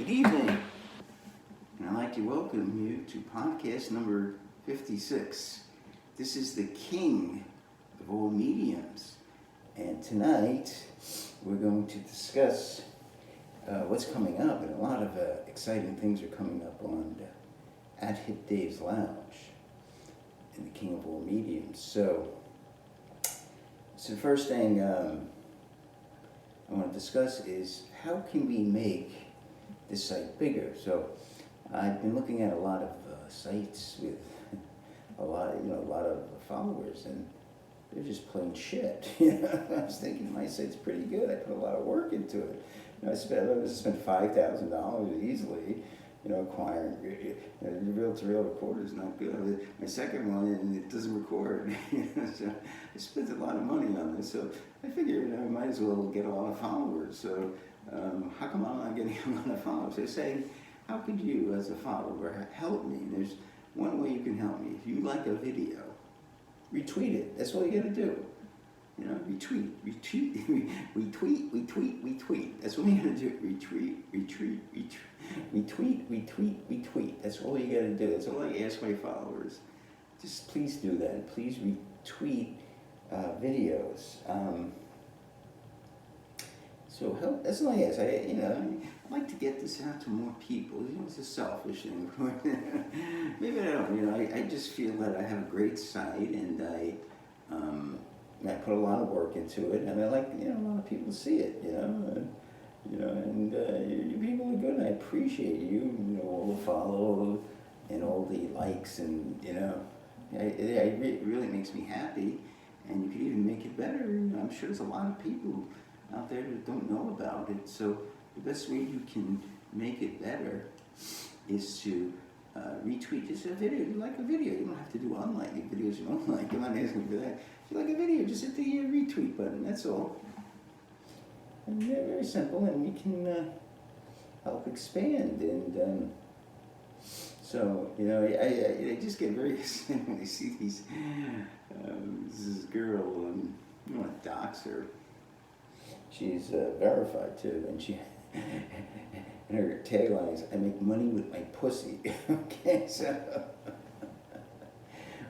Good evening, and I'd like to welcome you to podcast number 56. This is the king of all mediums, and tonight we're going to discuss what's coming up, and a lot of exciting things are coming up on at Hip Dave's Lounge and the king of all mediums. So the first thing I want to discuss is how can we make this site bigger. So I've been looking at a lot of sites with a lot of followers, and they're just plain shit. I was thinking my site's pretty good. I put a lot of work into it. I spent $5,000 easily. Acquiring reel-to-reel recorder is not good. My second one, and it doesn't record. So I spent a lot of money on this. So I figured I might as well get a lot of followers. So how come I'm not getting a lot of followers? They're saying, how could you, as a follower, help me? There's one way you can help me. If you like a video, retweet it. That's all you got to do. Retweet. That's all you got to do. Retweet. That's all you got to do. That's all I ask my followers. Just please do that. Please retweet videos. So help. That's all I ask. I'd like to get this out to more people. It's a selfish thing. Maybe I don't. I just feel that I have a great site, and I put a lot of work into it, and I like a lot of people to see it. And you people are good. And I appreciate you. All the follow and all the likes, and it really makes me happy. And you could even make it better. I'm sure there's a lot of people out there that don't know about it. So the best way you can make it better is to retweet just a video. You like a video, you don't have to do unliking videos you don't like. I'm not asking for that. If you like a video, just hit the retweet button. That's all. And they're very simple, and we can help expand. And so I just get very excited when I see these. This girl, I want to dox her. She's verified too, and and her tagline is, "I make money with my pussy." Okay, so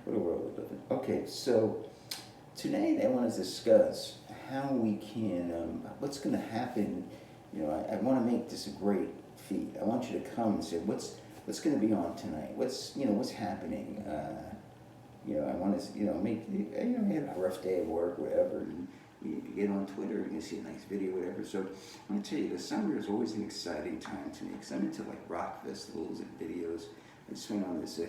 what a world we live in. Okay, so tonight I want to discuss how we can, what's going to happen. I want to make this a great feed. I want you to come and say, what's going to be on tonight? What's happening? I want to, make, I had a rough day at work, whatever, and you get on Twitter and you see a nice video, whatever. So I'm going to tell you, the summer is always an exciting time to me, because I'm into like rock festivals and videos. I just went on this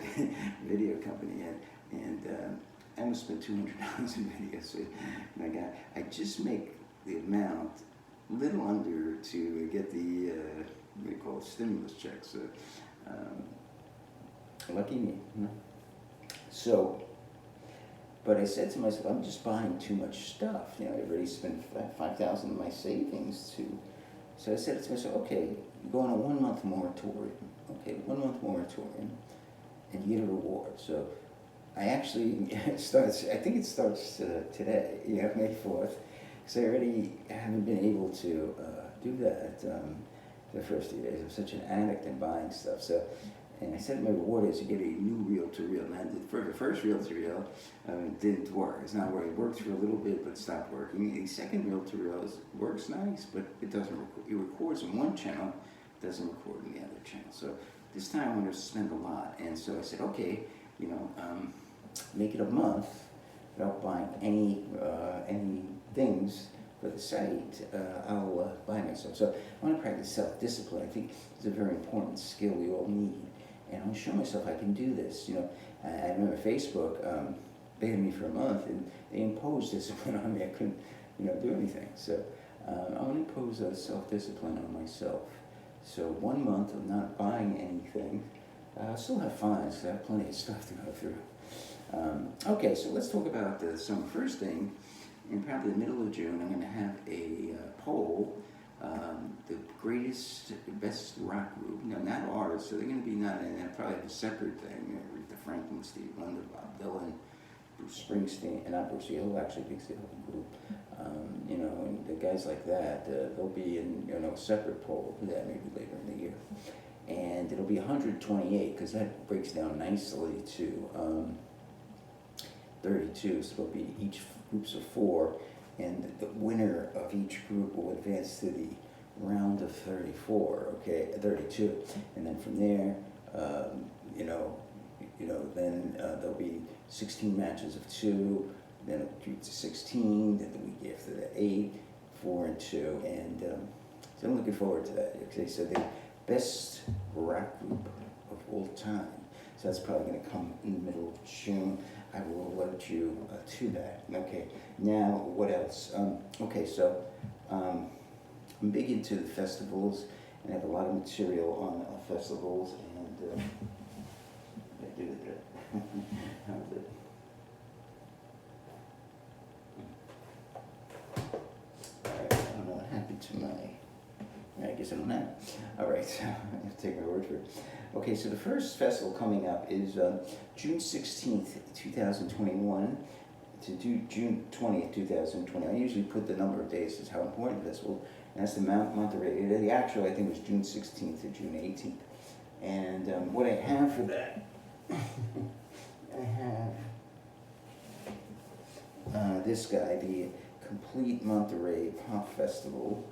video company, and I almost spent $200 in videos. So I just make the amount, little under, to get the, what do you call it, stimulus checks. So, lucky me. So, but I said to myself, I'm just buying too much stuff. I already spent $5,000 of my savings to. So I said to myself, okay, go on a 1 month moratorium. Okay, 1 month moratorium, and you get a reward. So I actually I think it starts today, May 4th. So I already haven't been able to do that the first few days. I'm such an addict in buying stuff. So. And I said my reward is to get a new reel-to-reel. Now, for the first reel-to-reel, didn't work. It's not working. It worked for a little bit, but stopped working. The second reel-to-reel works nice, but it doesn't record. It records on one channel, doesn't record on the other channel. So this time I wanted to spend a lot. And so I said, okay, make it a month without buying any things for the site. I'll buy myself. So I want to practice self-discipline. I think it's a very important skill we all need. And I want to show myself I can do this. I remember Facebook banned me for a month, and they imposed discipline on me. I couldn't, do anything. So I want to impose self-discipline on myself. So 1 month of not buying anything. I still have fun. I have plenty of stuff to go through. Okay, so let's talk about the summer. First thing, in probably the middle of June, I'm going to have a poll. The greatest, best rock group. Not artists, so they're going to be probably a separate thing. Aretha Franklin, Stevie Wonder, Bob Dylan, Bruce Springsteen, and not Bruce, he'll actually be the whole group. And the guys like that, they'll be in a separate poll. We'll do that maybe later in the year. it'll be 128 because that breaks down nicely to 32. So it'll be each groups of 4, and the winner of each group will advance to the round of 34. Okay, 32, and then from there, then there'll be 16 matches of 2. Then it'll be to 16. Then the week after that, 8, 4, and 2, and so I'm looking forward to that. Okay, so the best rap group of all time. So that's probably going to come in the middle of June. I will alert you to that. Okay, now what else? Okay, so I'm big into the festivals, and I have a lot of material on festivals, and I do it. How's it? Alright, I don't know what happened to my, I guess I don't have it. Alright, so I have to take my word for it. Okay, so the first festival coming up is June 16th, 2021 to June 20th, 2020. I usually put the number of days as how important this will, and that's the Monterey. The actual, I think, was June 16th to June 18th. And what I have for that, I have this guy, the Complete Monterey Pop Festival.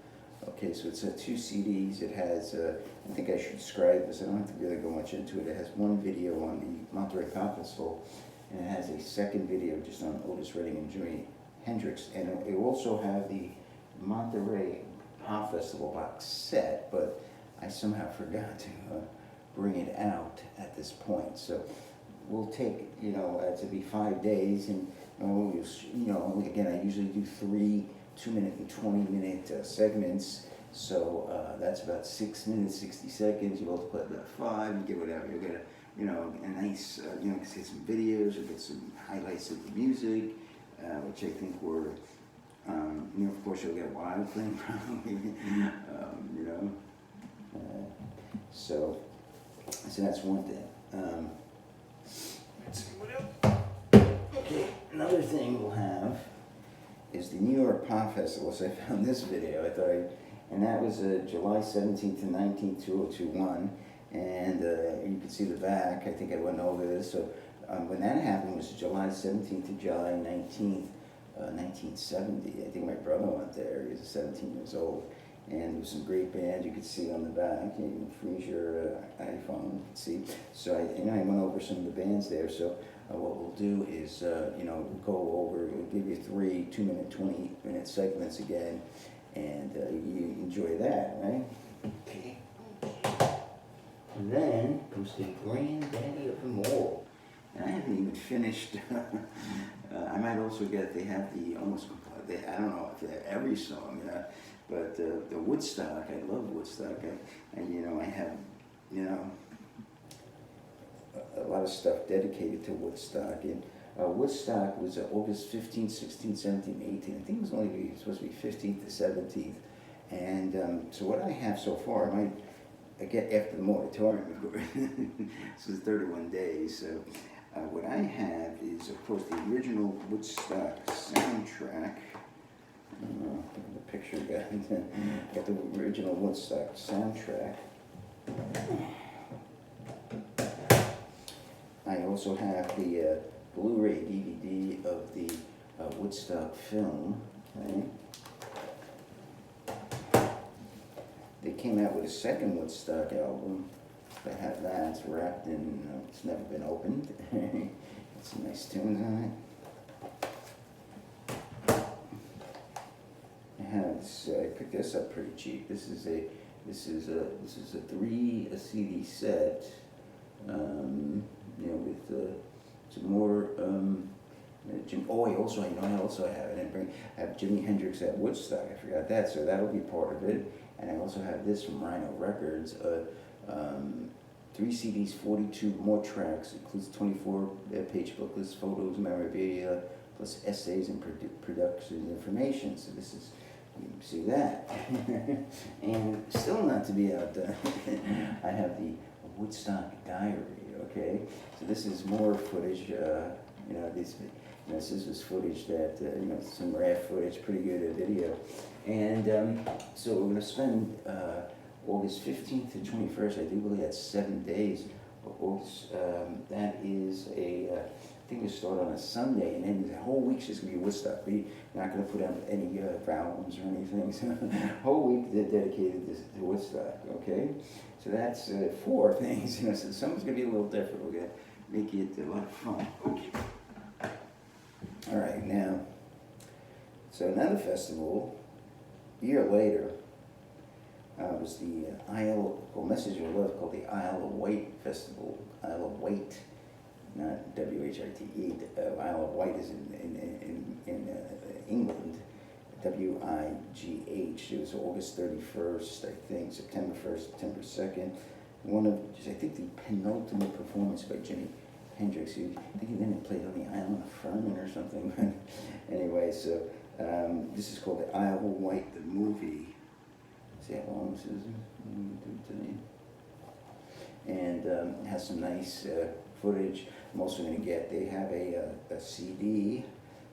Okay, so it's 2 CDs. It has, I think I should describe this. I don't have to really go much into it. It has one video on the Monterey Pop Festival, and it has a second video just on Otis Redding and Jimi Hendrix. And it will also have the Monterey Pop Festival box set, but I somehow forgot to bring it out at this point. So we'll take, to be 5 days, and again, I usually do 3 2-minute and 20-minute segments, so that's about 6 minutes, 60 seconds. You multiply that 5, you get whatever. You'll get a nice, you get some videos, you'll get some highlights of the music, which I think were, of course you'll get a Wild Thing probably, so that's one thing. Let's see what else. Okay, another thing we'll have is the New York Pop Festival. So I found this video, and that was July 17th to 19th, 2021, and you can see the back. I think I went over this. So when that happened was July 17th to July 19th, 1970. I think my brother went there. He was 17 years old, and there was some great bands you could see on the back. You can freeze your iPhone, you can see. So I went over some of the bands there. So what we'll do is, we'll go over, we'll give you 3 2-minute, 20-minute segments again, and you enjoy that, right? Okay. And then comes the granddaddy of them all. And I haven't even finished. I might also get, they have the almost, I don't know if they have every song, but the Woodstock, I love Woodstock. I have, a lot of stuff dedicated to Woodstock. And Woodstock was August 15th, 16th, 17th, 18th. I think it was only supposed to be 15th to 17th. And so what I have so far, I might get after the moratorium, of course. This is 31 days. So what I have is, of course, the original Woodstock soundtrack. Look at the picture, got the original Woodstock soundtrack. I also have the Blu-ray DVD of the Woodstock film. Right? They came out with a second Woodstock album. I have that. It's wrapped in. It's never been opened. Got some nice tunes on it. I have. I picked this up pretty cheap. This is a 3 CD set. With some more. I also have, I have Jimi Hendrix at Woodstock. I forgot that, so that'll be part of it. And I also have this from Rhino Records. 3 CDs, 42 more tracks, includes 24-page booklets, photos, memorabilia, plus essays and production information. So this is, you can see that. And still not to be outdone, I have the Woodstock Diary. Okay, so this is more footage. This is footage that some rare footage, pretty good video. And so we're going to spend August 15th to 21st, I do believe that's 7 days. August, that is I think we start on a Sunday, and then the whole week's just gonna be Woodstock. We're not gonna put out any albums or anything. So whole week they're dedicated to Woodstock. Okay, so that's 4 things. So something's gonna be a little different. We're gonna make it a lot of fun. Okay. All right, now. So another festival, a year later, was the Message of Love, called the Isle of Wight Festival. Isle of Wight, not W-H-I-T-E. Isle of Wight is in England. W-I-G-H. It was August 31st, I think, September 1st, September 2nd. One of, I think, the penultimate performance by Jimi Hendrix. I think he then played on the island of Furman or something. Anyway, so this is called the Isle of Wight, the movie. See how long this is? And it has some nice footage. I'm also going to they have a CD,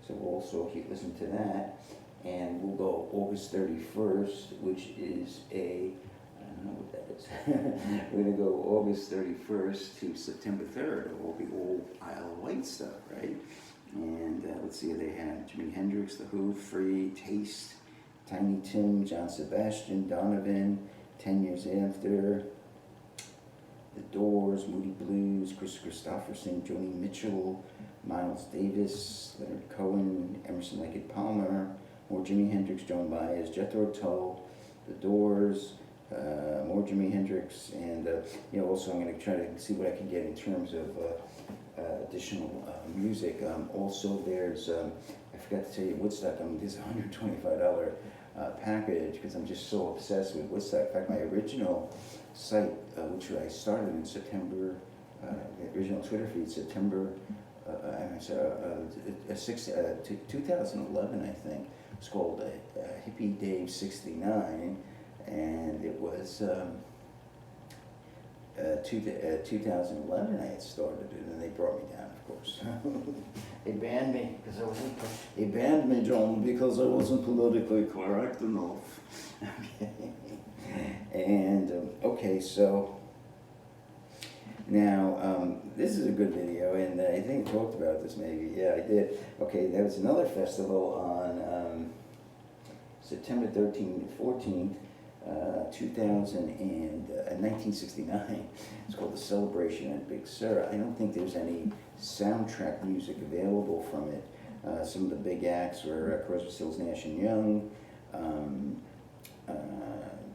so we'll also listen to that. And we'll go August 31st, which is I don't know what that is. We're going to go August 31st to September 3rd. It will be all Isle of Wight stuff, right? And let's see, they have Jimi Hendrix, The Who, Free, Taste, Tiny Tim, John Sebastian, Donovan, 10 Years After, The Doors, Moody Blues, Chris Christopherson, Joni Mitchell, Miles Davis, Leonard Cohen, Emerson Lake and Palmer, more Jimi Hendrix, Joan Baez, Jethro Tull, The Doors, more Jimi Hendrix, and also I'm going to try to see what I can get in terms of additional music. Also, there's I forgot to tell you, Woodstock. There's a $125 package because I'm just so obsessed with Woodstock. In fact, my original site, which I started in September, the original Twitter feed, September 2011, I think. It's called Hippie Dave 69, and it was 2011 I had started it, and they brought me down, of course. They banned me because I wasn't. They banned me, John, because I wasn't politically correct enough. Okay. And okay, so now this is a good video, and I think I talked about this maybe. Yeah, I did. Okay, there was another festival on September 13th and 14th. 1969. It's called The Celebration at Big Sur. I don't think there's any soundtrack music available from it. Some of the big acts were Crosby, Stills, Nash and Young,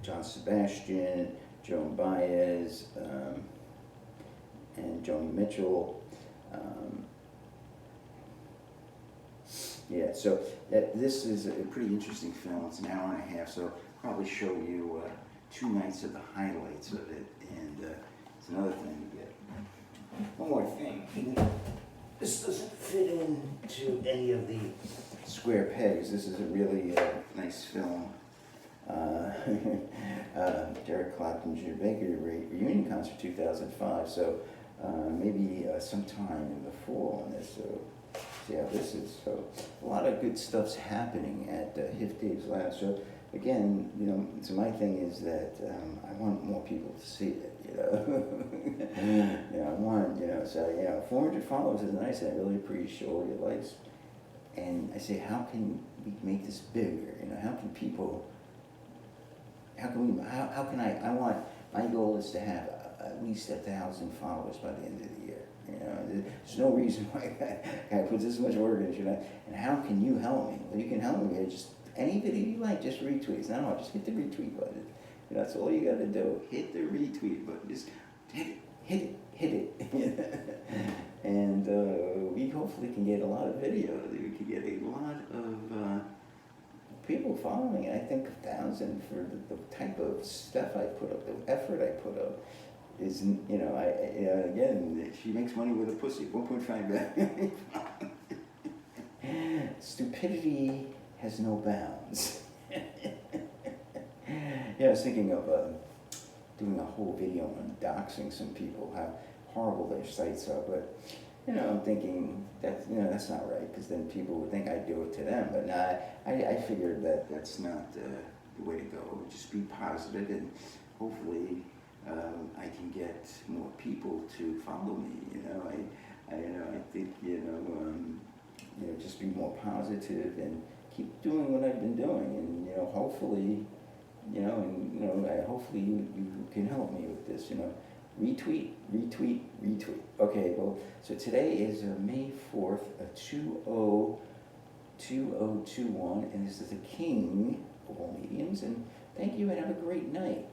John Sebastian, Joan Baez, and Joni Mitchell. Yeah, so this is a pretty interesting film. It's an hour and a half, so probably show you 2 nights of the highlights of it, and it's another thing to get. One more thing, this doesn't fit into any of the square pegs. This is a really nice film. Derek Clapton Jr. Baker reunion concert 2005, so maybe sometime in the fall on this. So see how this is. So a lot of good stuff's happening at Hip Dave's Lab. So again, so my thing is that I want more people to see it, I want, so, 400 followers is nice, and I really appreciate all your likes. And I say, how can we make this bigger? How can people, how can I want, my goal is to have at least 1,000 followers by the end of the year. There's no reason why I put this much work into it. And how can you help me? Well, you can help me. Just any video you like, just retweet. It's not hard. Just hit the retweet button. That's all you got to do. Hit the retweet button. Just hit it. And we hopefully can get a lot of videos. We can get a lot of people following it. I think 1,000 for the type of stuff I put up, the effort I put up. Is again, she makes money with a pussy. 1.5 billion. Stupidity has no bounds. I was thinking of doing a whole video on doxing some people, how horrible their sites are, but I'm thinking that that's not right, because then people would think I do it to them. But I figured that that's not the way to go. Just be positive, and hopefully I can get more people to follow me. I think just be more positive and keep doing what I've been doing, and hopefully, hopefully you can help me with this. Retweet, retweet, retweet. Okay, well, so today is May 4th, 2021, and this is the King of all mediums, and thank you and have a great night.